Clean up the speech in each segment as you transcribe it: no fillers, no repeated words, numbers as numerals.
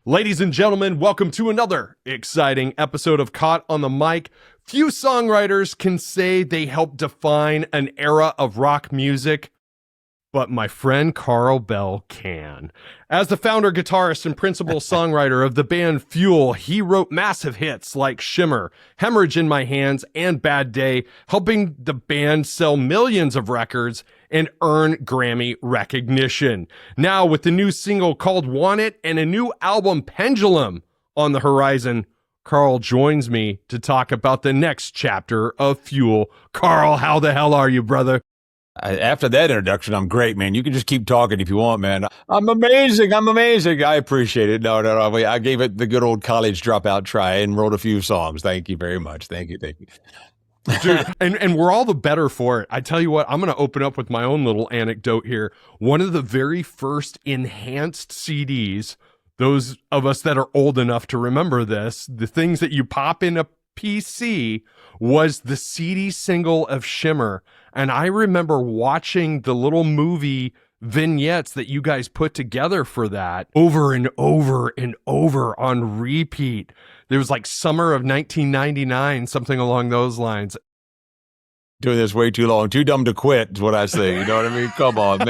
Ladies and gentlemen, welcome to another exciting episode of Caught on the Mic. Few songwriters can say they helped define an era of rock music, but my friend Carl Bell can. As the founder, guitarist, and principal songwriter of the band Fuel, he wrote massive hits like Shimmer, Hemorrhage in My Hands, and Bad Day, helping the band sell millions of records and earn Grammy recognition. Now, with the new single called Want It and a new album, Pendulum, on the horizon, Carl joins me to talk about the next chapter of Fuel. Carl, how the hell are you, brother? After that introduction, I'm great, man. You can just keep talking if you want, man. I'm amazing. I appreciate it. No. I gave it the good old college dropout try and wrote a few songs. Thank you very much. Thank you. Dude, and we're all the better for it. I tell you what, I'm going to open up with my own little anecdote here. One of the very first enhanced CDs, those of us that are old enough to remember this, the things that you pop in a PC, was the CD single of Shimmer. And I remember watching the little movie vignettes that you guys put together for that over and over and over on repeat. There was like summer of 1999, something along those lines. Doing this way too long. Too dumb to quit is what I say. You know what I mean? Come on,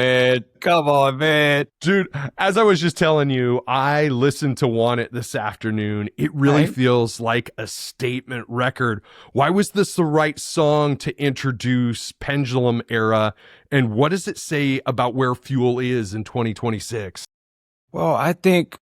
man. Dude, as I was just telling you, I listened to Want It this afternoon. It really feels like a statement record. Why was this the right song to introduce Pendulum era? And what does it say about where Fuel is in 2026? Well, I think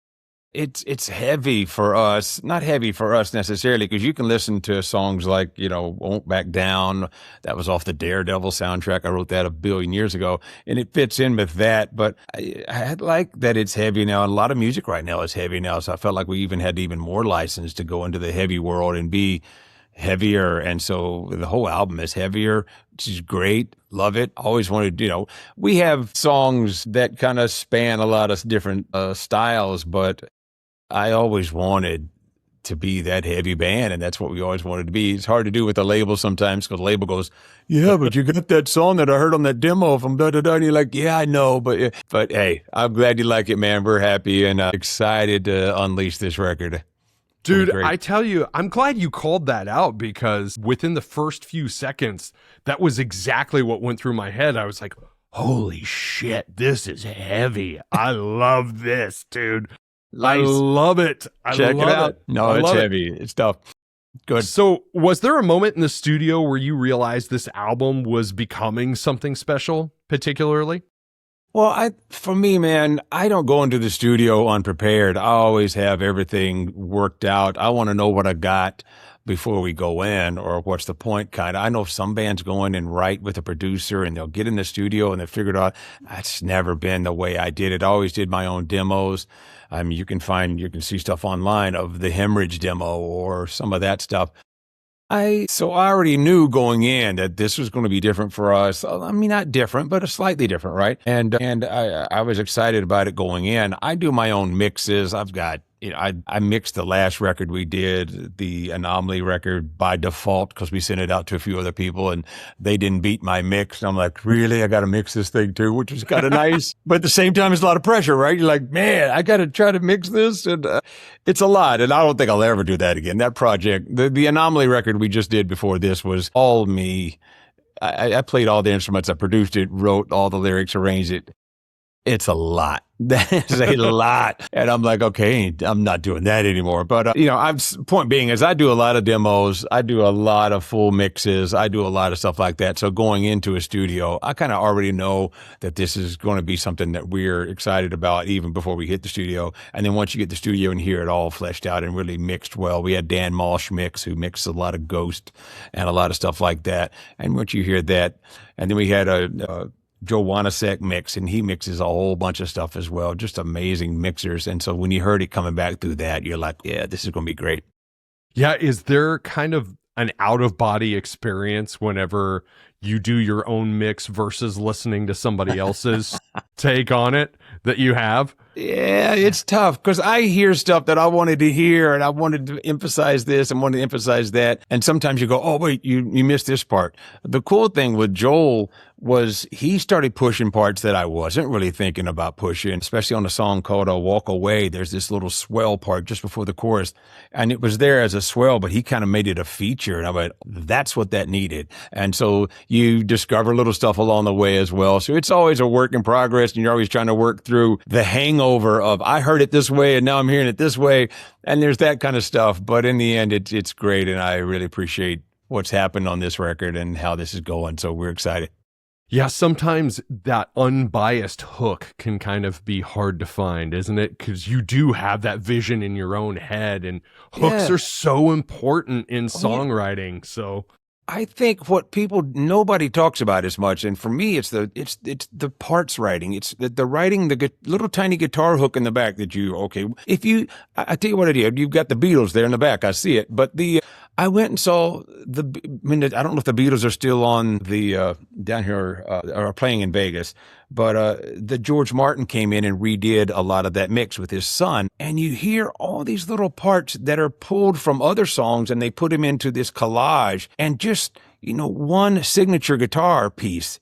it's heavy for us. Not heavy for us necessarily, because you can listen to songs like, Won't Back Down. That was off the Daredevil soundtrack. I wrote that a billion years ago, and it fits in with that. But I like that it's heavy now, and a lot of music right now is heavy now. So I felt like we even had even more license to go into the heavy world and be heavier. And so the whole album is heavier, which is great. Love it. Always wanted, we have songs that kind of span a lot of different styles, but I always wanted to be that heavy band, and that's what we always wanted to be. It's hard to do with the label sometimes, because the label goes, yeah, but you got that song that I heard on that demo from da-da-da, and you're like, yeah, I know, but hey, I'm glad you like it, man. We're happy and excited to unleash this record. Dude, I tell you, I'm glad you called that out, because within the first few seconds, that was exactly what went through my head. I was like, holy shit, this is heavy. I love this, dude. Nice. I love it. Check it out. No, it's heavy. It's tough. Good. So was there a moment in the studio where you realized this album was becoming something special, particularly? Well, for me, man, I don't go into the studio unprepared. I always have everything worked out. I want to know what I got before we go in, or what's the point, kind of. I know some bands go in and write with a producer, and they'll get in the studio and they figure it out. That's never been the way I did it. I always did my own demos. I mean, you can see stuff online of the Hemorrhage demo or some of that stuff. So I already knew going in that this was going to be different for us. I mean, not different, but a slightly different, right? And I was excited about it going in. I do my own mixes. I've got, I mixed the last record we did, the Anomaly record, by default, because we sent it out to a few other people and they didn't beat my mix. And I'm like, really? I got to mix this thing too, which was kind of nice. But at the same time, it's a lot of pressure, right? You're like, man, I got to try to mix this. And it's a lot. And I don't think I'll ever do that again. That project, the Anomaly record we just did before this, was all me. I played all the instruments. I produced it, wrote all the lyrics, arranged it. It's a lot. That is a lot. And I'm like, okay, I'm not doing that anymore. But, point being is I do a lot of demos. I do a lot of full mixes. I do a lot of stuff like that. So going into a studio, I kind of already know that this is going to be something that we're excited about even before we hit the studio. And then once you get the studio and hear it all fleshed out and really mixed well, we had Dan Malsh mix, who mixed a lot of Ghost and a lot of stuff like that. And once you hear that, and then we had a Joe Wanasek mix, and he mixes a whole bunch of stuff as well. Just amazing mixers. And so when you heard it coming back through that, you're like, yeah, this is going to be great. Yeah. Is there kind of an out-of-body experience whenever you do your own mix versus listening to somebody else's take on it? that you have? Yeah, it's tough because I hear stuff that I wanted to hear and I wanted to emphasize this and wanted to emphasize that. And sometimes you go, oh, wait, you missed this part. The cool thing with Joel was he started pushing parts that I wasn't really thinking about pushing, especially on a song called Walk Away. There's this little swell part just before the chorus. And it was there as a swell, but he kind of made it a feature. And I went, that's what that needed. And so you discover little stuff along the way as well. So it's always a work in progress, and you're always trying to work through the hangover of I heard it this way and now I'm hearing it this way. And there's that kind of stuff. But in the end, it's great. And I really appreciate what's happened on this record and how this is going. So we're excited. Yeah, sometimes that unbiased hook can kind of be hard to find, isn't it? Because you do have that vision in your own head, and hooks are so important in songwriting. So I think what nobody talks about as much, and for me, it's the parts writing. It's the writing, the little tiny guitar hook in the back that I tell you what I did. You've got the Beatles there in the back. I see it. But I went and saw I don't know if the Beatles are still on the, down here, or playing in Vegas, but, the George Martin came in and redid a lot of that mix with his son. And you hear all these little parts that are pulled from other songs and they put them into this collage, and just, one signature guitar piece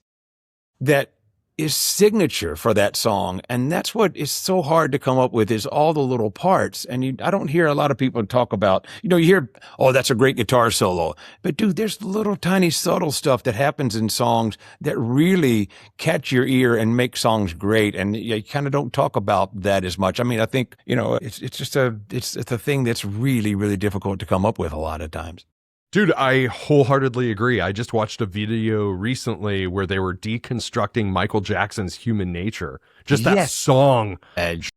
that is signature for that song. And that's what is so hard to come up with, is all the little parts. And I don't hear a lot of people talk about, you hear, oh, that's a great guitar solo. But dude, there's little tiny subtle stuff that happens in songs that really catch your ear and make songs great. And you kind of don't talk about that as much. I mean, I think, it's a thing that's really, really difficult to come up with a lot of times. Dude, I wholeheartedly agree. I just watched a video recently where they were deconstructing Michael Jackson's Human Nature. Just that song. Edge.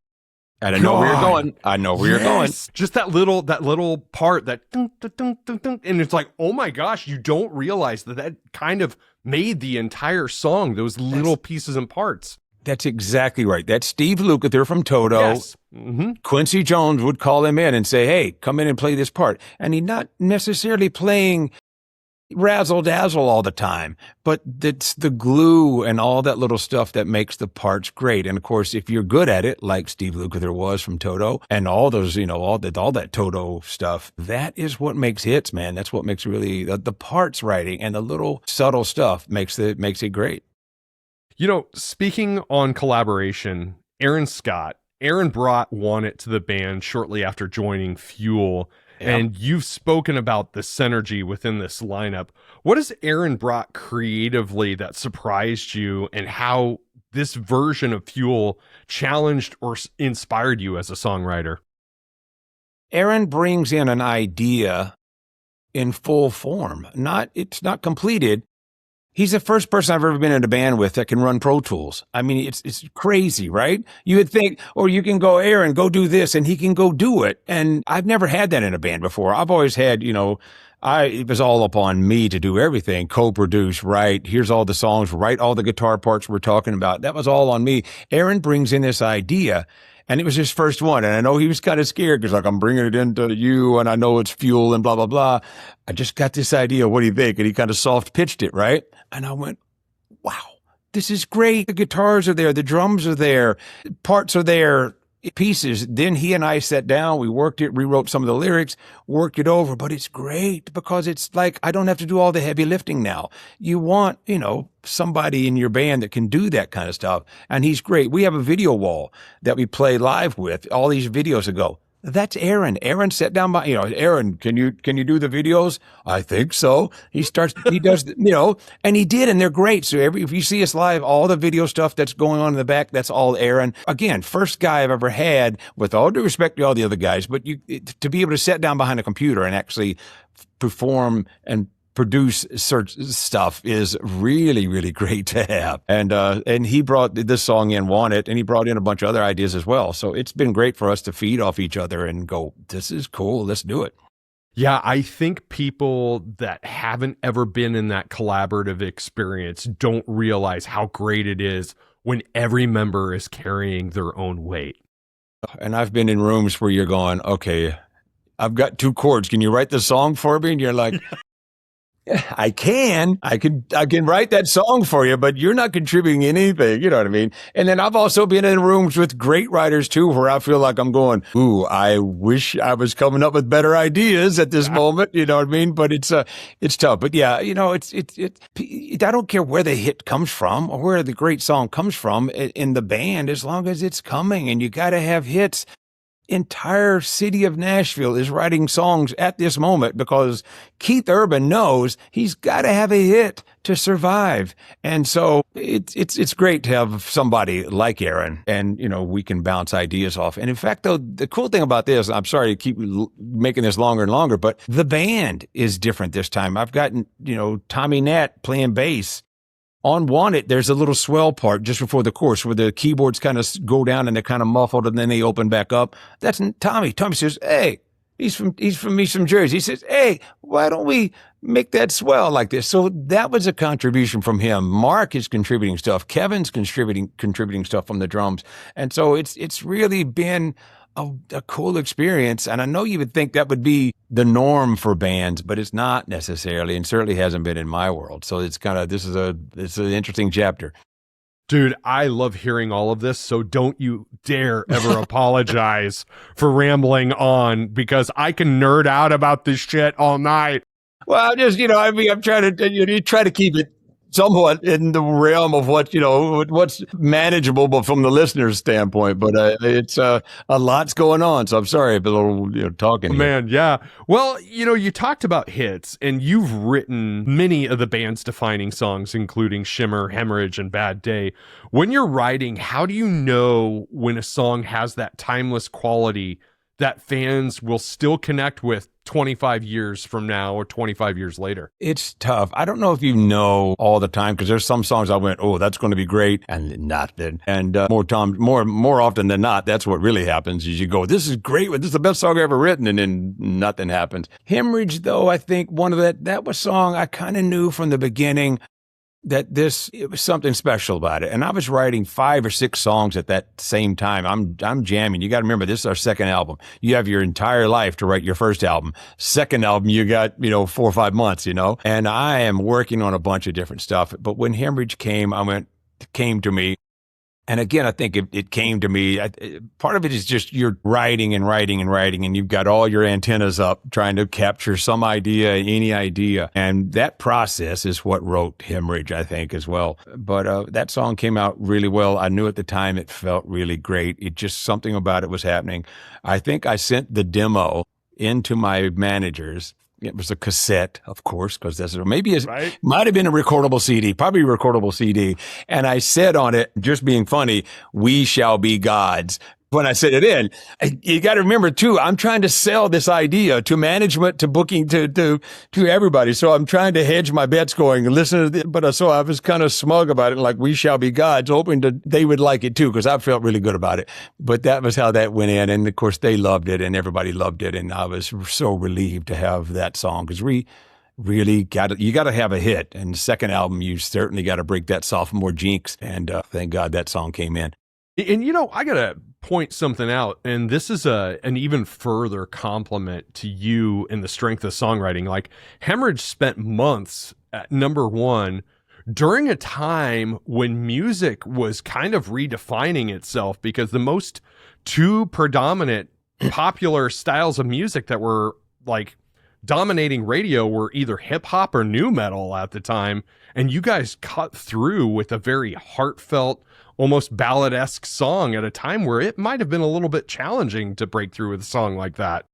And I know where you're going. I know where you're going. Just that little part, that dun, dun, dun, dun, dun, and it's like, oh my gosh, you don't realize that kind of made the entire song, those little pieces and parts. That's exactly right. That's Steve Lukather from Toto. Yes. Mm-hmm. Quincy Jones would call him in and say, hey, come in and play this part. And he's not necessarily playing razzle dazzle all the time, but it's the glue and all that little stuff that makes the parts great. And of course, if you're good at it, like Steve Lukather was from Toto, and all those, all that Toto stuff, that is what makes hits, man. That's what makes really the parts writing and the little subtle stuff makes it great. Speaking on collaboration, Aaron brought It to the band shortly after joining Fuel, and you've spoken about the synergy within this lineup. What has Aaron brought creatively that surprised you, and how this version of Fuel challenged or inspired you as a songwriter? Aaron brings in an idea in full form. It's not completed. He's the first person I've ever been in a band with that can run Pro Tools. I mean, it's crazy, right? You would think, or you can go, Aaron, go do this, and he can go do it. And I've never had that in a band before. I've always had, it was all upon me to do everything, co-produce, write, here's all the songs, write all the guitar parts we're talking about. That was all on me. Aaron brings in this idea, and it was his first one. And I know he was kind of scared because, I'm bringing it into you, and I know it's Fuel and blah, blah, blah. I just got this idea. What do you think? And he kind of soft pitched it, right? And I went, wow, this is great. The guitars are there. The drums are there. Parts are there. Pieces. Then he and I sat down. We worked it, rewrote some of the lyrics, worked it over. But it's great because it's like I don't have to do all the heavy lifting now. You want, somebody in your band that can do that kind of stuff. And he's great. We have a video wall that we play live with all these videos ago. That's Aaron. Aaron sat down by, Aaron, can you do the videos? I think so. He does, and he did, and they're great. So if you see us live, all the video stuff that's going on in the back, that's all Aaron. Again, first guy I've ever had, with all due respect to all the other guys, but to be able to sit down behind a computer and actually perform and produce search stuff is really, really great to have. And he brought this song in, Want It, and he brought in a bunch of other ideas as well. So it's been great for us to feed off each other and go, this is cool, let's do it. Yeah, I think people that haven't ever been in that collaborative experience don't realize how great it is when every member is carrying their own weight. And I've been in rooms where you're going, okay, I've got 2 chords. Can you write the song for me? And you're like, I can write that song for you, but you're not contributing anything. You know what I mean? And then I've also been in rooms with great writers too, where I feel like I'm going, ooh, I wish I was coming up with better ideas at this moment. You know what I mean? But it's tough. But yeah, I don't care where the hit comes from or where the great song comes from in the band, as long as it's coming, and you got to have hits. Entire city of Nashville is writing songs at this moment because Keith Urban knows he's got to have a hit to survive. And so it's great to have somebody like Aaron, and, we can bounce ideas off. And in fact, though, the cool thing about this, I'm sorry to keep making this longer and longer, but the band is different this time. I've gotten, Tommy Nat playing bass. On Want It, there's a little swell part just before the chorus where the keyboards kind of go down and they're kind of muffled and then they open back up. That's Tommy. Tommy says, hey, he's from Jersey. He says, hey, why don't we make that swell like this? So that was a contribution from him. Mark is contributing stuff. Kevin's contributing stuff from the drums. And so it's really been a cool experience. And I know you would think that would be the norm for bands, but it's not necessarily, and certainly hasn't been in my world. So it's it's an interesting chapter. Dude, I love hearing all of this, so don't you dare ever apologize for rambling on, because I can nerd out about this shit all night. Well, I'm trying to try to keep it somewhat in the realm of what's manageable, but from the listener's standpoint. But it's a lot's going on, so I'm sorry if a little talking. Man, yeah. Well, you talked about hits, and you've written many of the band's defining songs, including Shimmer, Hemorrhage, and Bad Day. When you're writing, how do you know when a song has that timeless quality that fans will still connect with 25 years from now or 25 years later? It's tough. I don't know if you know all the time, because there's some songs I went, oh, that's going to be great, and nothing. And more often than not, that's what really happens is you go, this is great, this is the best song I've ever written, and then nothing happens. Hemorrhage, though, I think that was a song I kind of knew from the beginning that it was something special about it. And I was writing 5 or 6 songs at that same time. I'm jamming. You got to remember, this is our second album. You have your entire life to write your first album. Second album, you got, 4 or 5 months, and I am working on a bunch of different stuff. But when Hemorrhage came to me. And again, I think it came to me. Part of it is just you're writing and writing and writing, and you've got all your antennas up trying to capture some idea, any idea. And that process is what wrote Hemorrhage, I think, as well. But that song came out really well. I knew at the time it felt really great. It just, something about it was happening. I think I sent the demo into my managers. It was a cassette, of course, because might have been a recordable CD, probably a recordable CD. And I said on it, just being funny, "We shall be gods." When I said it in, you got to remember too, I'm trying to sell this idea to management, to booking, to everybody. So I'm trying to hedge my bets going, listen to this. But so I was kind of smug about it, like "we shall be gods," hoping they would like it too, because I felt really good about it. But that was how that went in. And of course they loved it and everybody loved it. And I was so relieved to have that song, because we really you got to have a hit. And the second album, you certainly got to break that sophomore jinx. And thank God that song came in. And, I got to point something out, and this is an even further compliment to you and the strength of songwriting. Like, Hemorrhage spent months at number 1 during a time when music was kind of redefining itself, because the most 2 predominant popular styles of music that were like dominating radio were either hip hop or nu metal at the time. And you guys cut through with a very heartfelt, almost ballad-esque song at a time where it might have been a little bit challenging to break through with a song like that.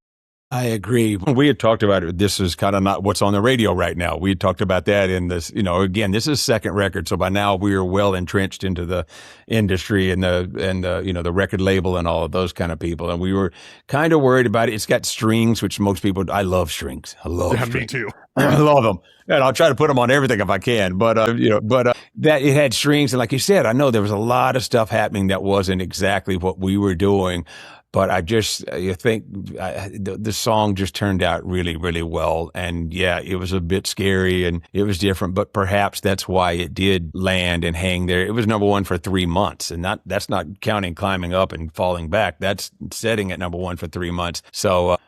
I agree. We had talked about it. This is kind of not what's on the radio right now. We had talked about that in this, again, this is second record. So by now we are well entrenched into the industry and the record label and all of those kind of people. And we were kind of worried about it. It's got strings, which most people, I love strings. I love strings. Me too. I love them. And I'll try to put them on everything if I can. But that it had strings. And like you said, I know there was a lot of stuff happening that wasn't exactly what we were doing. But you think the song just turned out really, really well. And yeah, it was a bit scary and it was different, but perhaps that's why it did land and hang there. It was number 1 for 3 months, and that's not counting climbing up and falling back. That's setting at number 1 for 3 months. So,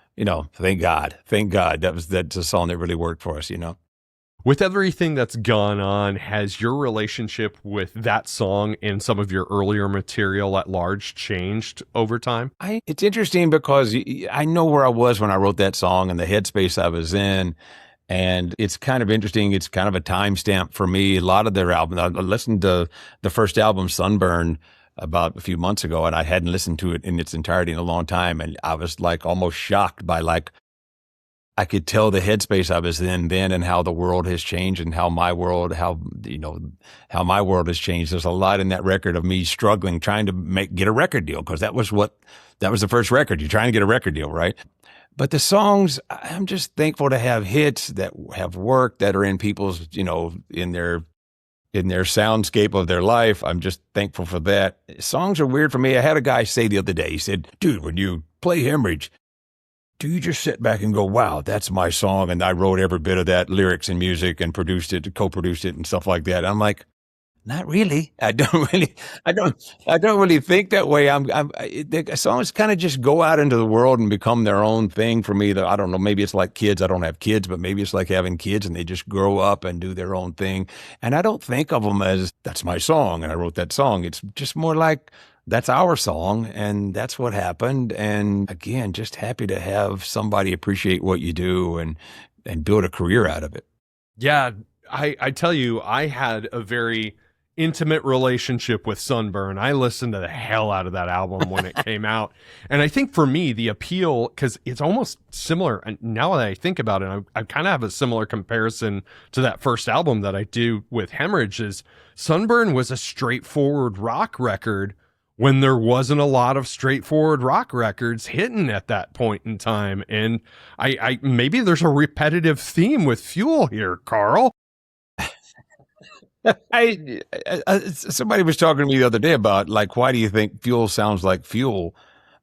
thank God. That's a song that really worked for us, With everything that's gone on, has your relationship with that song and some of your earlier material at large changed over time? It's interesting because I know where I was when I wrote that song and the headspace I was in. And it's kind of interesting. It's kind of a timestamp for me. A lot of their albums, I listened to the first album, Sunburn, about a few months ago, and I hadn't listened to it in its entirety in a long time. And I was like almost shocked by like, I could tell the headspace I was in then and how the world has changed and how my world, how my world has changed. There's a lot in that record of me struggling, trying to get a record deal, because that was the first record. You're trying to get a record deal, right? But the songs, I'm just thankful to have hits that have worked, that are in people's, in their soundscape of their life. I'm just thankful for that. Songs are weird for me. I had a guy say the other day, he said, dude, when you play Hemorrhage, do you just sit back and go, wow, that's my song, and I wrote every bit of that, lyrics and music, and produced it, co-produced it and stuff like that? I'm like, not really. I don't really think that way. The songs kind of just go out into the world and become their own thing for me. I don't know. Maybe it's like kids. I don't have kids, but maybe it's like having kids and they just grow up and do their own thing. And I don't think of them as that's my song and I wrote that song. It's just more like that's our song and that's what happened. And again, just happy to have somebody appreciate what you do and build a career out of it. Yeah, I tell you, I had a very intimate relationship with Sunburn. I listened to the hell out of that album when it came out. And I think for me, the appeal, because it's almost similar, and now that I think about it, I kind of have a similar comparison to that first album that I do with Hemorrhage, is Sunburn was a straightforward rock record when there wasn't a lot of straightforward rock records hitting at that point in time. And I maybe there's a repetitive theme with Fuel here, Carl. Somebody was talking to me the other day about, like, why do you think Fuel sounds like Fuel?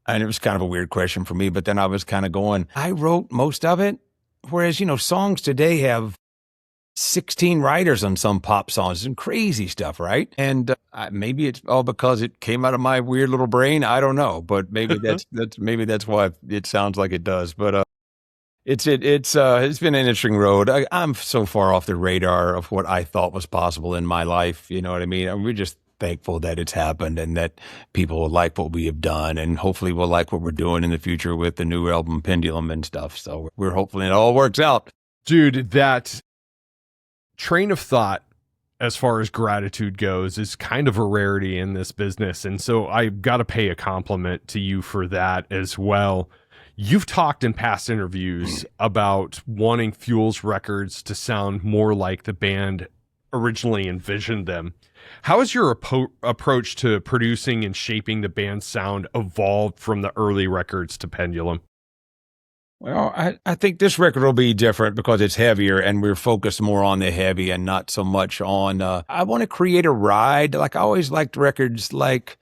And it was kind of a weird question for me, but then I was kind of going, I wrote most of it, whereas, songs today have 16 writers on some pop songs and crazy stuff, right? And maybe it's all because it came out of my weird little brain. I don't know, but maybe that's why it sounds like it does. But it's been an interesting road. I'm so far off the radar of what I thought was possible in my life. You know what I mean? And we're just thankful that it's happened and that people will like what we have done, and hopefully will like what we're doing in the future with the new album Pendulum and stuff. So we're hoping it all works out. Dude, that train of thought as far as gratitude goes is kind of a rarity in this business. And so I've got to pay a compliment to you for that as well. You've talked in past interviews about wanting Fuel's records to sound more like the band originally envisioned them. How has your approach to producing and shaping the band's sound evolved from the early records to Pendulum? Well, I think this record will be different because it's heavier and we're focused more on the heavy and not so much on, I want to create a ride. Like, I always liked records like,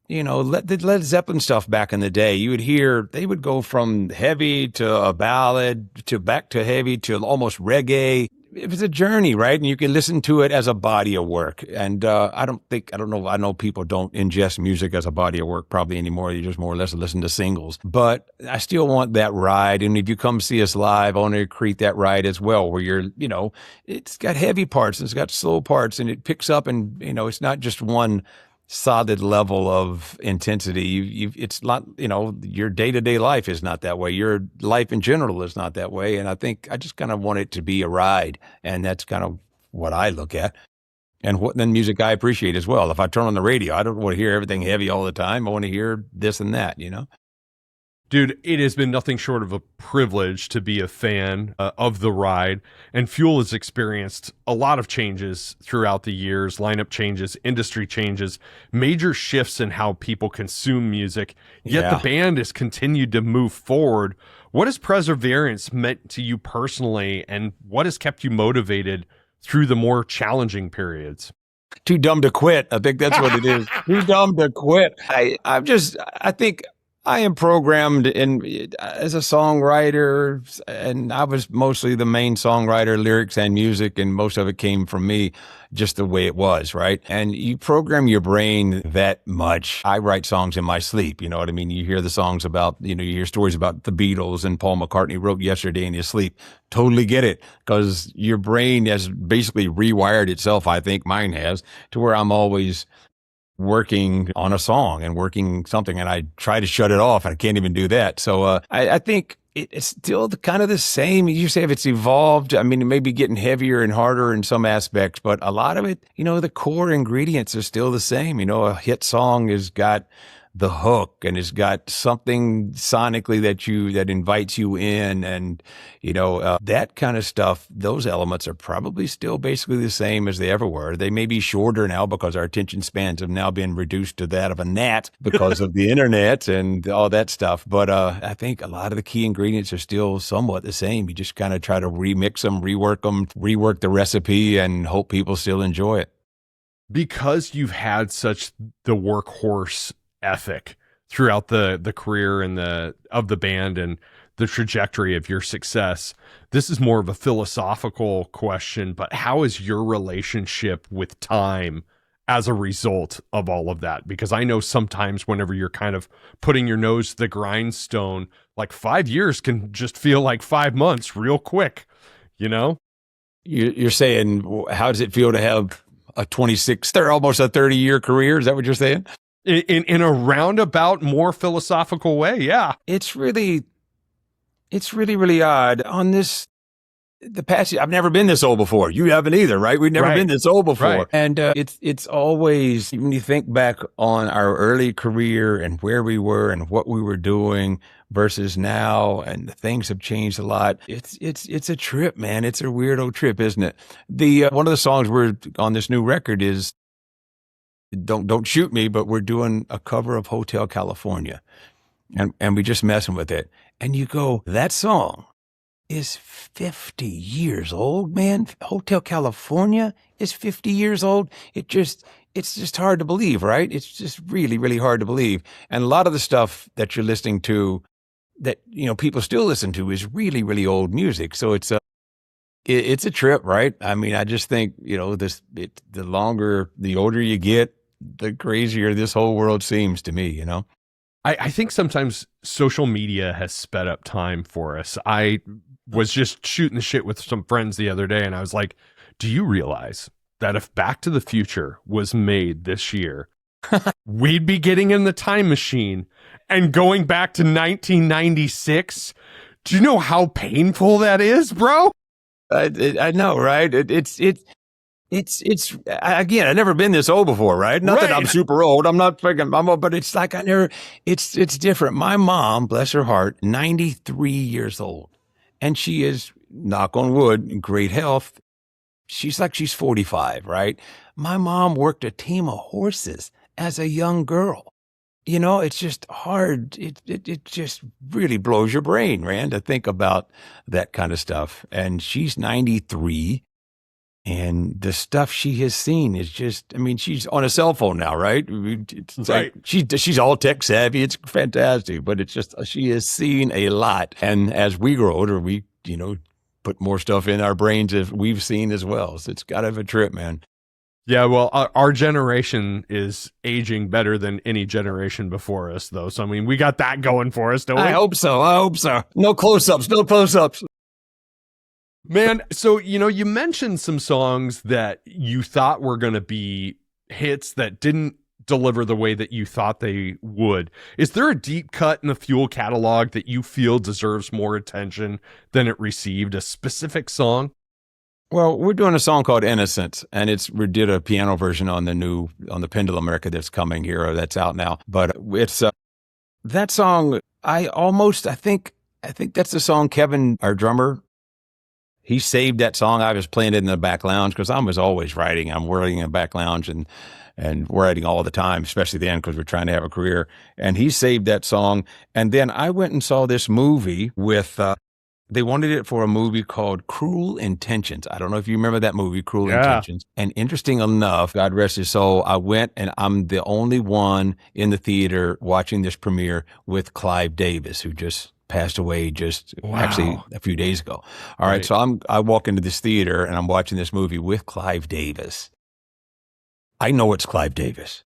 the Led Zeppelin stuff back in the day. You would hear, they would go from heavy to a ballad to back to heavy to almost reggae. It was a journey, right? And you can listen to it as a body of work. And I know people don't ingest music as a body of work probably anymore. You just more or less listen to singles. But I still want that ride. And if you come see us live, I want to create that ride as well, where you're, it's got heavy parts and it's got slow parts and it picks up and, it's not just one solid level of intensity. It's not, your day-to-day life is not that way. Your life in general is not that way. And I think I just kind of want it to be a ride. And that's kind of what I look at. And what then music I appreciate as well. If I turn on the radio, I don't want to hear everything heavy all the time. I want to hear this and that, Dude, it has been nothing short of a privilege to be a fan of the ride. And Fuel has experienced a lot of changes throughout the years, lineup changes, industry changes, major shifts in how people consume music. Yet the band has continued to move forward. What has perseverance meant to you personally, and what has kept you motivated through the more challenging periods? Too dumb to quit. I think that's what it is. Too dumb to quit. I think I am programmed as a songwriter, and I was mostly the main songwriter, lyrics and music, and most of it came from me, just the way it was, right? And you program your brain that much. I write songs in my sleep, you know what I mean? You hear the songs about, you hear stories about the Beatles and Paul McCartney wrote Yesterday in his sleep. Totally get it, because your brain has basically rewired itself, I think mine has, to where I'm always working on a song and working something, and I try to shut it off, and I can't even do that. So I think it's still kind of the same. You say if it's evolved, I mean, it may be getting heavier and harder in some aspects, but a lot of it, the core ingredients are still the same. A hit song has got the hook and it's got something sonically that invites you in, and that kind of stuff. Those elements are probably still basically the same as they ever were. They may be shorter now because our attention spans have now been reduced to that of a gnat because of the internet and all that stuff. But I think a lot of the key ingredients are still somewhat the same. You just kind of try to remix them, rework the recipe, and hope people still enjoy it. Because you've had such the workhorse ethic throughout the career and of the band and the trajectory of your success, this is more of a philosophical question, but how is your relationship with time as a result of all of that? Because I know sometimes whenever you're kind of putting your nose to the grindstone, like 5 years can just feel like 5 months real quick, You're saying, how does it feel to have a 26, almost a 30-year career? Is that what you're saying? In a roundabout, more philosophical way, yeah. It's really odd. On the past, I've never been this old before. You haven't either, right? We've never been this old before. Right. And it's always, when you think back on our early career and where we were and what we were doing versus now, and things have changed a lot. It's a trip, man. It's a weirdo trip, isn't it? One of the songs we're on this new record is, don't shoot me, but we're doing a cover of Hotel California, and we just messing with it. And you go, that song is 50 years old, man. Hotel California is 50 years old. It's just hard to believe, right? It's just really, really hard to believe. And a lot of the stuff that you're listening to that, people still listen to is really, really old music. So it's a trip, right? I mean, I just think, the older you get, the crazier this whole world seems to me, I think sometimes social media has sped up time for us. I was just shooting the shit with some friends the other day, and I was like, do you realize that if Back to the Future was made this year, we'd be getting in the time machine and going back to 1996? Do you know how painful that is, bro? I know, right? It's again, I've never been this old before, right? Not that I'm super old. I'm not freaking, but it's like it's different. My mom, bless her heart, 93 years old. And she is, knock on wood, in great health. She's 45, right? My mom worked a team of horses as a young girl. It's just hard. It just really blows your brain, Rand, to think about that kind of stuff. And she's 93. And the stuff she has seen is just, I mean, she's on a cell phone now, right? It's right. Like she's all tech savvy. It's fantastic, but it's just, she has seen a lot. And as we grow older, we, put more stuff in our brains as we've seen as well. So it's got to have a trip, man. Yeah, well, our generation is aging better than any generation before us, though. So, I mean, we got that going for us, don't we? I hope so. No close-ups. Man, so, you mentioned some songs that you thought were going to be hits that didn't deliver the way that you thought they would. Is there a deep cut in the Fuel catalog that you feel deserves more attention than it received? A specific song? Well, we're doing a song called Innocent, and we did a piano version on the Pendulum record that's coming here, or that's out now. But it's that song, I think that's the song Kevin, our drummer, he saved that song. I was playing it in the back lounge because I was always writing. I'm working in the back lounge and writing all the time, especially then because we're trying to have a career. And he saved that song. And then I went and saw this movie with They wanted it for a movie called Cruel Intentions. I don't know if you remember that movie, Cruel Yeah. Intentions. And interesting enough, God rest his soul, I went and I'm the only one in the theater watching this premiere with Clive Davis, who just passed away actually a few days ago. All right. So I walk into this theater and I'm watching this movie with Clive Davis. I know it's Clive Davis.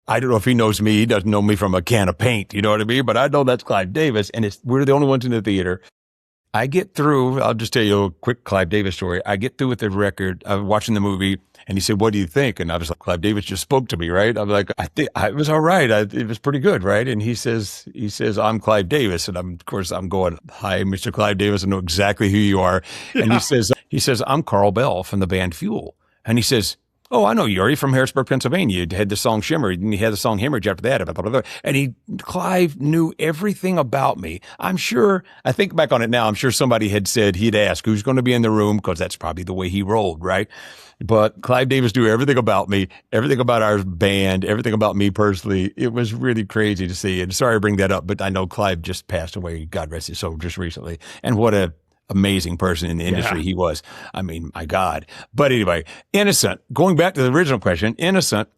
I don't know if he knows me. He doesn't know me from a can of paint. You know what I mean? But I know that's Clive Davis. And we're the only ones in the theater. I get through, I'll just tell you a quick Clive Davis story. I get through with the record, I was watching the movie, and he said, "What do you think?" And I was like, Clive Davis just spoke to me, right? I'm like, I think it was all right. It was pretty good, right? And he says, "I'm Clive Davis." And of course, I'm going, "Hi, Mr. Clive Davis. I know exactly who you are." Yeah. And he says, "I'm Carl Bell from the band Fuel." And he says, "Oh, I know Yuri from Harrisburg, Pennsylvania. You had the song Shimmer, and he had the song Hemorrhage after that." Blah, blah, blah. And Clive knew everything about me. I think back on it now, I'm sure somebody had said, he'd ask who's going to be in the room, because that's probably the way he rolled, right? But Clive Davis knew everything about me, everything about our band, everything about me personally. It was really crazy to see. And sorry to bring that up, but I know Clive just passed away, God rest his soul, just recently. And what a amazing person in the industry he was. I mean, my God. But anyway, Innocent, going back to the original question, Innocent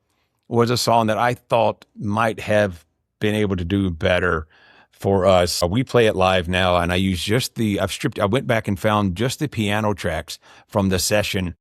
was a song that I thought might have been able to do better for us. We play it live now, and I use I went back and found just the piano tracks from the session.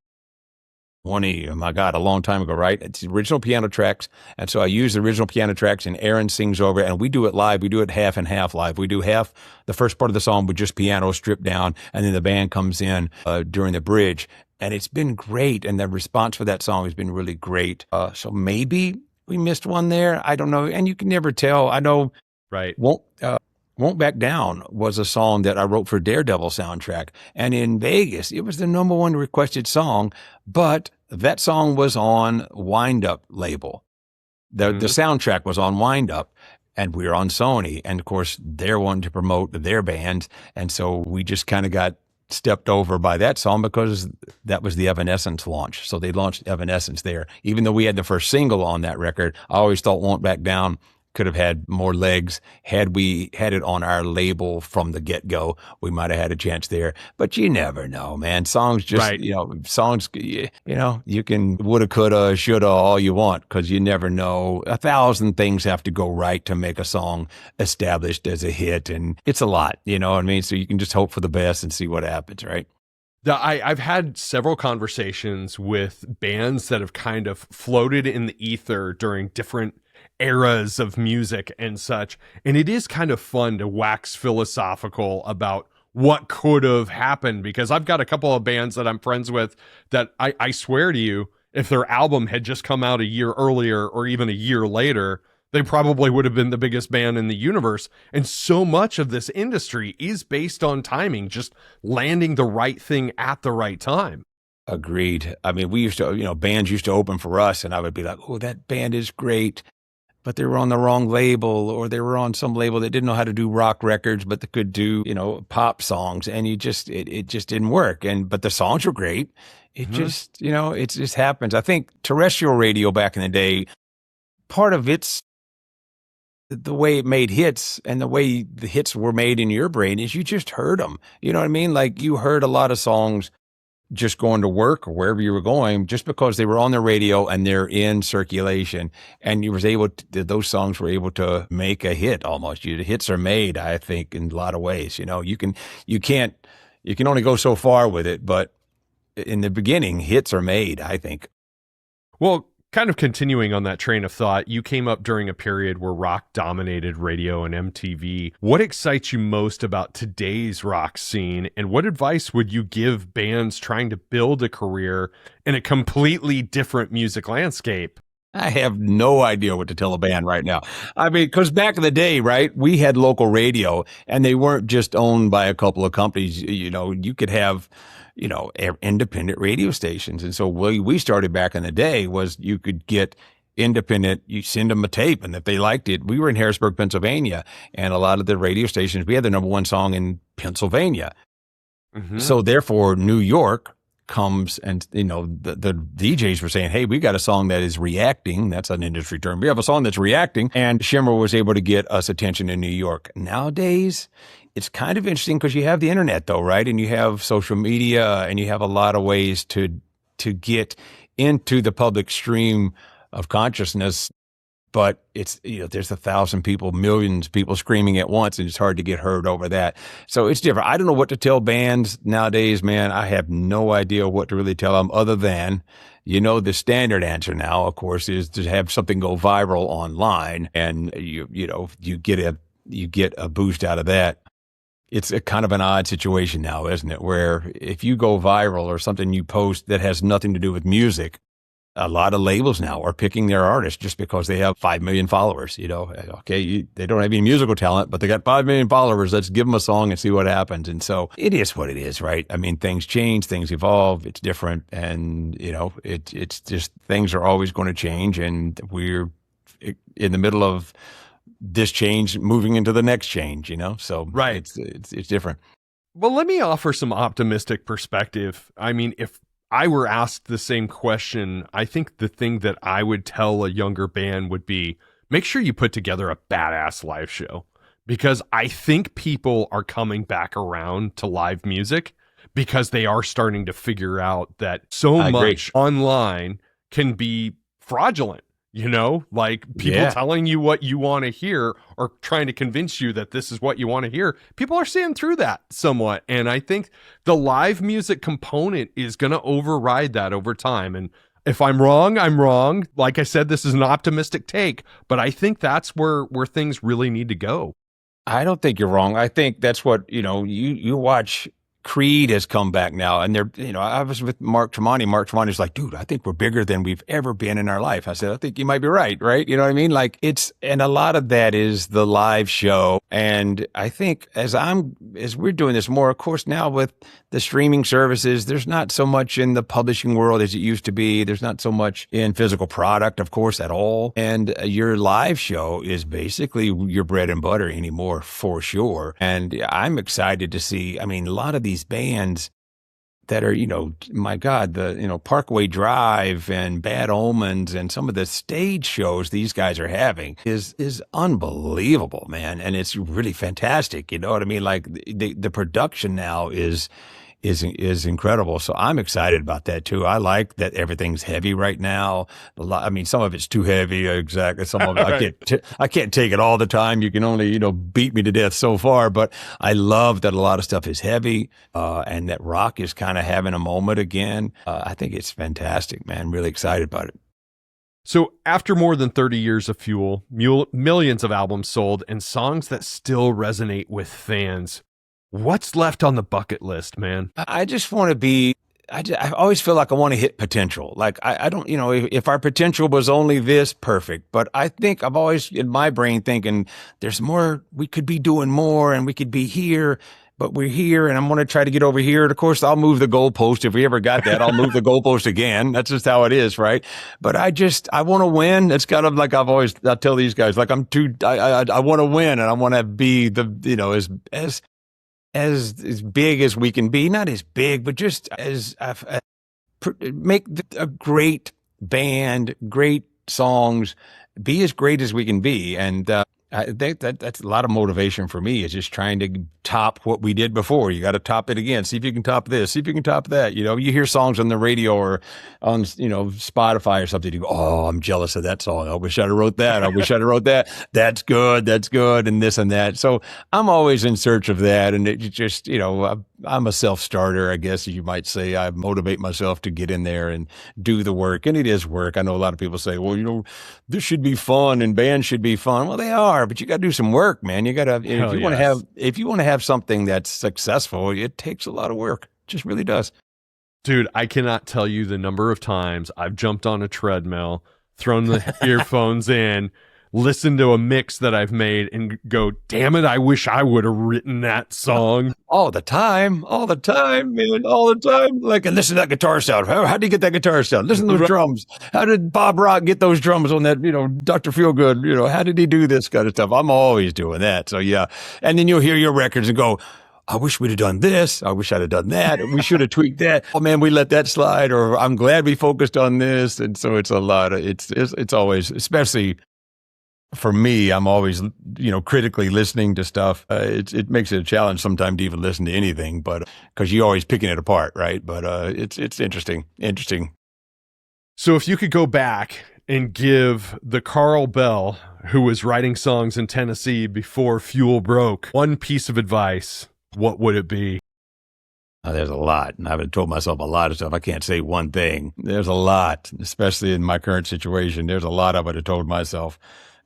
Oh my God, a long time ago, right? It's the original piano tracks. And so I use the original piano tracks, and Aaron sings over it, and we do it live. We do it half and half live. We do half the first part of the song with just piano stripped down, and then the band comes in during the bridge. And it's been great, and the response for that song has been really great. So maybe we missed one there. I don't know. And you can never tell. I know. Right. Won't Back Down was a song that I wrote for Daredevil soundtrack. And in Vegas, it was the number one requested song, but that song was on Wind Up label. The soundtrack was on Wind Up, and we were on Sony. And of course, they're wanting to promote their band. And so we just kind of got stepped over by that song because that was the Evanescence launch. So they launched Evanescence there. Even though we had the first single on that record, I always thought Won't Back Down could have had more legs. Had we had it on our label from the get-go, we might have had a chance there. But you never know, man. Songs just, you can woulda, coulda, shoulda, all you want, because you never know. 1,000 things have to go right to make a song established as a hit, and it's a lot, you know what I mean? So you can just hope for the best and see what happens, right? I've had several conversations with bands that have kind of floated in the ether during different eras of music and such. And it is kind of fun to wax philosophical about what could have happened, because I've got a couple of bands that I'm friends with that I swear to you, if their album had just come out a year earlier or even a year later, they probably would have been the biggest band in the universe. And so much of this industry is based on timing, just landing the right thing at the right time. Agreed. I mean, we used to, bands used to open for us, and I would be like, "Oh, that band is great," but they were on the wrong label, or they were on some label that didn't know how to do rock records, but they could do, pop songs. And it just didn't work. But the songs were great. It just, it just happens. I think terrestrial radio back in the day, part of it's the way it made hits and the way the hits were made in your brain is you just heard them. You know what I mean? Like, you heard a lot of songs just going to work or wherever you were going, just because they were on the radio and they're in circulation, and you was able to, those songs were able to make a hit almost. The hits are made, I think, in a lot of ways. You can only go so far with it, but in the beginning, hits are made, I think. Well, kind of continuing on that train of thought, you came up during a period where rock dominated radio and MTV. What excites you most about today's rock scene, and what advice would you give bands trying to build a career in a completely different music landscape? I have no idea what to tell a band right now. I mean, because back in the day, right, we had local radio, and they weren't just owned by a couple of companies. You could have independent radio stations. And so we started back in the day was you could get independent, you send them a tape, and if they liked it, we were in Harrisburg, Pennsylvania, and a lot of the radio stations, we had the number one song in Pennsylvania. So therefore, New York comes and, the DJs were saying, "Hey, we got a song that is reacting." That's an industry term. We have a song that's reacting, and Shimmer was able to get us attention in New York. Nowadays, It's kind of interesting because you have the internet though, right? And you have social media and you have a lot of ways to get into the public stream of consciousness. But it's, there's 1,000 people, millions of people screaming at once, and it's hard to get heard over that. So it's different. I don't know what to tell bands nowadays, man. I have no idea what to really tell them other than, the standard answer now, of course, is to have something go viral online, and you get a boost out of that. It's a kind of an odd situation now, isn't it? Where if you go viral or something you post that has nothing to do with music, a lot of labels now are picking their artists just because they have 5 million followers. Okay, they don't have any musical talent, but they got 5 million followers. Let's give them a song and see what happens. And so it is what it is, right? I mean, things change, things evolve. It's different, and it's just things are always going to change, and we're in the middle of this change, moving into the next change. So right, it's different. Well, let me offer some optimistic perspective. I mean, if I were asked the same question, I think the thing that I would tell a younger band would be, make sure you put together a badass live show, because I think people are coming back around to live music because they are starting to figure out that so much online can be fraudulent. Like people telling you what you want to hear or trying to convince you that this is what you want to hear. People are seeing through that somewhat. And I think the live music component is going to override that over time. And if I'm wrong, I'm wrong. Like I said, this is an optimistic take, but I think that's where things really need to go. I don't think you're wrong. I think that's what, you watch. Creed has come back now, and I was with Mark Tremonti. Mark Tremonti's like, dude, I think we're bigger than we've ever been in our life. I said, I think you might be right? You know what I mean? Like and a lot of that is the live show. And I think as we're doing this more, of course, now with the streaming services, there's not so much in the publishing world as it used to be. There's not so much in physical product, of course, at all. And your live show is basically your bread and butter anymore, for sure. And I'm excited to see, a lot of these bands that are, my God, the, Parkway Drive and Bad Omens and some of the stage shows these guys are having is unbelievable, man. And it's really fantastic. You know what I mean? Like the production now is incredible. So I'm excited about that too. I like that everything's heavy right now. Some of it's too heavy. Exactly. Some of it, right. I can't take it all the time. You can only, beat me to death so far, but I love that a lot of stuff is heavy, and that rock is kind of having a moment again. I think it's fantastic, man. Really excited about it. So after more than 30 years of Fuel, millions of albums sold, and songs that still resonate with fans, what's left on the bucket list, man? I just want to be, I always feel like I want to hit potential. Like I don't, if our potential was only this, perfect. But I think I'm always in my brain thinking there's more, we could be doing more and we could be here, but we're here and I'm going to try to get over here. And of course, I'll move the goalpost. If we ever got that, I'll move the goalpost again. That's just how it is, right? But I want to win. It's kind of like I tell these guys, like I want to win and I want to be as big as we can be, not as big, but just as make a great band, great songs, be as great as we can be. And I think that's a lot of motivation for me, is just trying to top what we did before. You got to top it again. See if you can top this. See if you can top that. You hear songs on the radio or on, Spotify or something. You go, oh, I'm jealous of that song. I wish I'd have wrote that. I wish I'd have wrote that. That's good. That's good. And this and that. So I'm always in search of that. And it just, I'm a self-starter, I guess you might say. I motivate myself to get in there and do the work. And it is work. I know a lot of people say, well, this should be fun and bands should be fun. Well, they are, but you got to do some work, man. You got to, if you want to have something that's successful, it takes a lot of work. It just really does. Dude, I cannot tell you the number of times I've jumped on a treadmill, thrown the earphones in, listened to a mix that I've made and go, damn it, I wish I would have written that song. All the time, man, all the time. Like, and listen to that guitar sound. How did you get that guitar sound? Listen to those drums. How did Bob Rock get those drums on that, Dr. Feelgood? How did he do this kind of stuff? I'm always doing that. So yeah. And then you'll hear your records and go, I wish we'd have done this. I wish I'd have done that. We should have tweaked that. Oh man, we let that slide, or I'm glad we focused on this. And so it's a lot of, it's always, especially for me, I'm always, critically listening to stuff. It makes it a challenge sometimes to even listen to anything, but because you're always picking it apart, right? But it's interesting. So if you could go back and give the Carl Bell, who was writing songs in Tennessee before Fuel broke, one piece of advice, what would it be? There's a lot, and I've told myself a lot of stuff. I can't say one thing. There's a lot, especially in my current situation. There's a lot of it I told myself.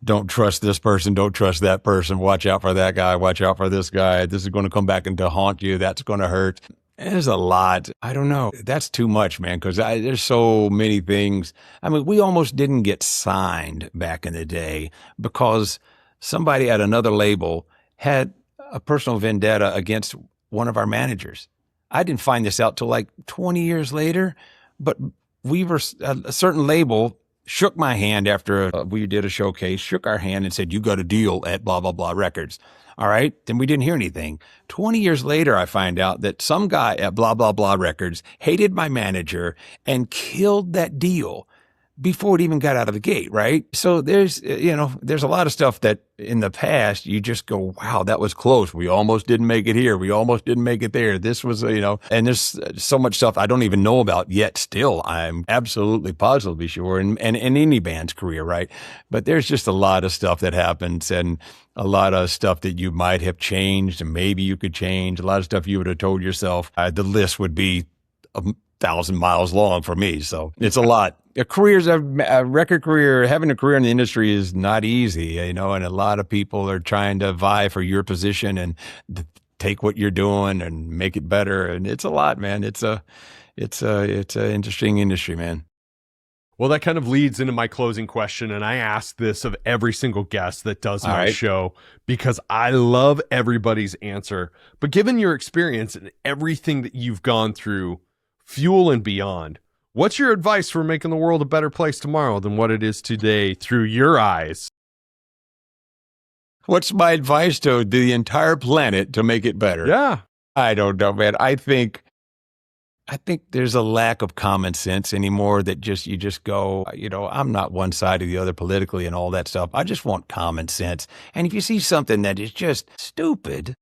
Don't trust this person. Don't trust that person. Watch out for that guy. Watch out for this guy. This is going to come back and to haunt you. That's going to hurt. There's a lot. I don't know. That's too much, man, because there's so many things. I mean, we almost didn't get signed back in the day because somebody at another label had a personal vendetta against one of our managers. I didn't find this out till like 20 years later, but we were a certain label shook my hand after we did a showcase, shook our hand and said, you got a deal at blah, blah, blah records. All right. Then we didn't hear anything. 20 years later, I find out that some guy at blah, blah, blah records hated my manager and killed that deal before it even got out of the gate. Right. So there's a lot of stuff that in the past you just go, wow, that was close. We almost didn't make it here. We almost didn't make it there. This was, and there's so much stuff I don't even know about yet. Still, I'm absolutely positive, be sure, and in any band's career. Right. But there's just a lot of stuff that happens and a lot of stuff that you might have changed and maybe you could change. A lot of stuff you would have told yourself. The list would be 1,000 miles long for me. So it's a lot. A record career, having a career in the industry is not easy, and a lot of people are trying to vie for your position and take what you're doing and make it better. And it's a lot, man. It's a interesting industry, man. Well, that kind of leads into my closing question. And I ask this of every single guest that does my show because I love everybody's answer. But given your experience and everything that you've gone through, Fuel and beyond, what's your advice for making the world a better place tomorrow than what it is today through your eyes? What's my advice to the entire planet to make it better? Yeah. I don't know, man. I think there's a lack of common sense anymore that you just go, I'm not one side or the other politically and all that stuff. I just want common sense. And if you see something that is just stupid,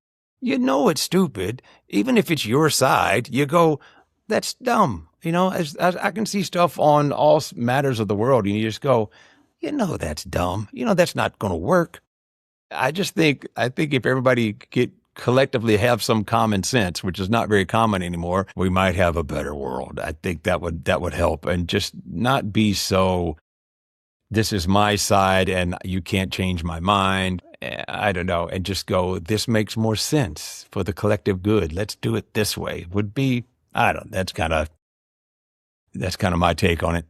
it's stupid. Even if it's your side, you go, that's dumb. As I can see stuff on all matters of the world, and you just go, that's dumb. That's not going to work. I think if everybody collectively have some common sense, which is not very common anymore, we might have a better world. I think that would help, and just not be so, this is my side and you can't change my mind. I don't know. And just go, this makes more sense for the collective good. Let's do it this way. Would be, that's kind of my take on it.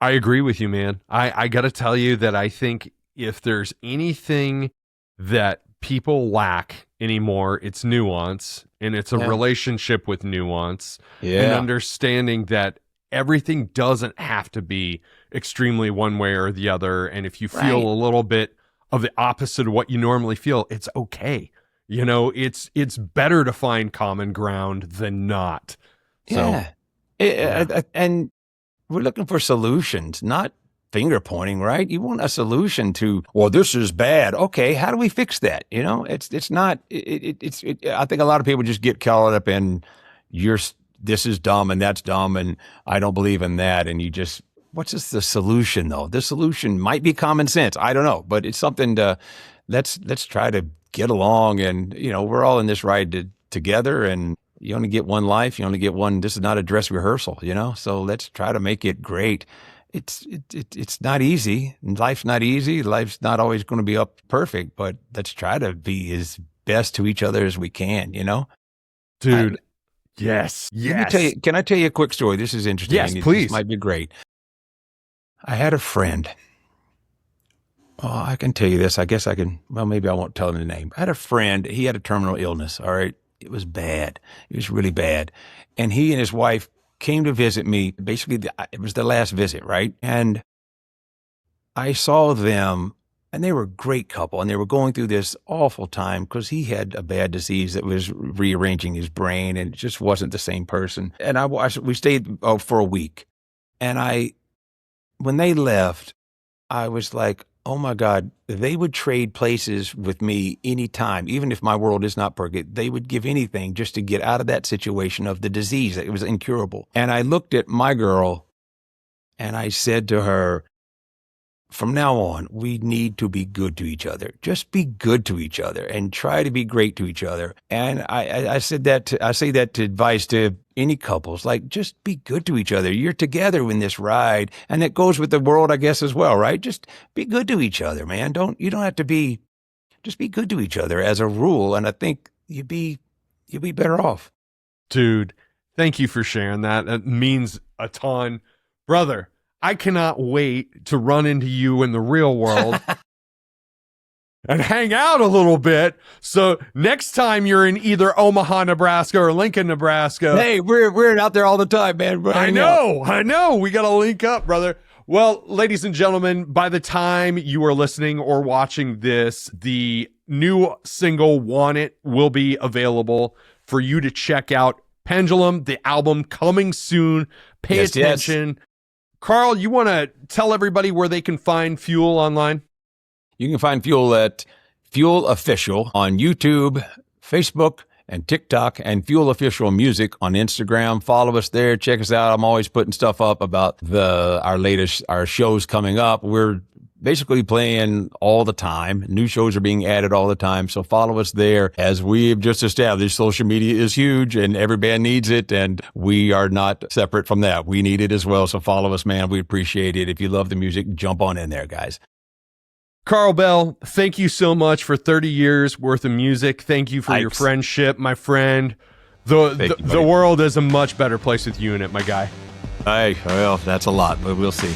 I agree with you, man. I got to tell you that I think if there's anything that people lack anymore, it's nuance, and it's a relationship with nuance and understanding that everything doesn't have to be extremely one way or the other. And if you feel a little bit of the opposite of what you normally feel, it's okay. It's better to find common ground than not. So, and we're looking for solutions, not finger pointing, right? You want a solution to, well, this is bad. Okay, how do we fix that? It's not. I think a lot of people just get caught up in this is dumb and that's dumb and I don't believe in that. And what's the solution though? The solution might be common sense. I don't know, but it's something to let's try to get along. And we're all in this ride together, and you only get one life. You only get one. This is not a dress rehearsal, so let's try to make it great. It's not easy. Life's not easy. Life's not always going to be up perfect, but let's try to be as best to each other as we can, Dude. Yes. Can I tell you a quick story? This is interesting. Yes, please. This might be great. I had a friend. Oh, I can tell you this. I guess I can. Well, maybe I won't tell him the name. I had a friend. He had a terminal illness. All right. It was bad. It was really bad. And he and his wife came to visit me. Basically, it was the last visit, right? And I saw them, and they were a great couple, and they were going through this awful time because he had a bad disease that was rearranging his brain, and it just wasn't the same person. And we stayed for a week. And when they left, I was like, oh my God, they would trade places with me anytime, even if my world is not perfect. They would give anything just to get out of that situation of the disease. It was incurable. And I looked at my girl and I said to her, from now on, we need to be good to each other. Just be good to each other and try to be great to each other. And I say that to advice to any couples, like, just be good to each other. You're together in this ride, and that goes with the world, I guess, as well, right? Just be good to each other, man. You don't have to be, just be good to each other as a rule. And I think you'd be better off. Dude, thank you for sharing that. That means a ton. Brother, I cannot wait to run into you in the real world and hang out a little bit. So next time you're in either Omaha, Nebraska or Lincoln, Nebraska. Hey, we're out there all the time, man. I know. We got to link up, brother. Well, ladies and gentlemen, by the time you are listening or watching this, the new single Want It will be available for you to check out. Pendulum, the album coming soon. Pay attention. Yes. Carl, you want to tell everybody where they can find Fuel online? You can find Fuel at Fuel Official on YouTube, Facebook, and TikTok, and Fuel Official Music on Instagram. Follow us there. Check us out. I'm always putting stuff up about our shows coming up. We're basically playing all the time. New shows are being added all the time. So follow us there. As we've just established, social media is huge and every band needs it. And we are not separate from that. We need it as well. So follow us, man. We appreciate it. If you love the music, jump on in there, guys. Carl Bell, thank you so much for 30 years worth of music. Thank you for your friendship, my friend. The world is a much better place with you in it, my guy. Well, that's a lot, but we'll see.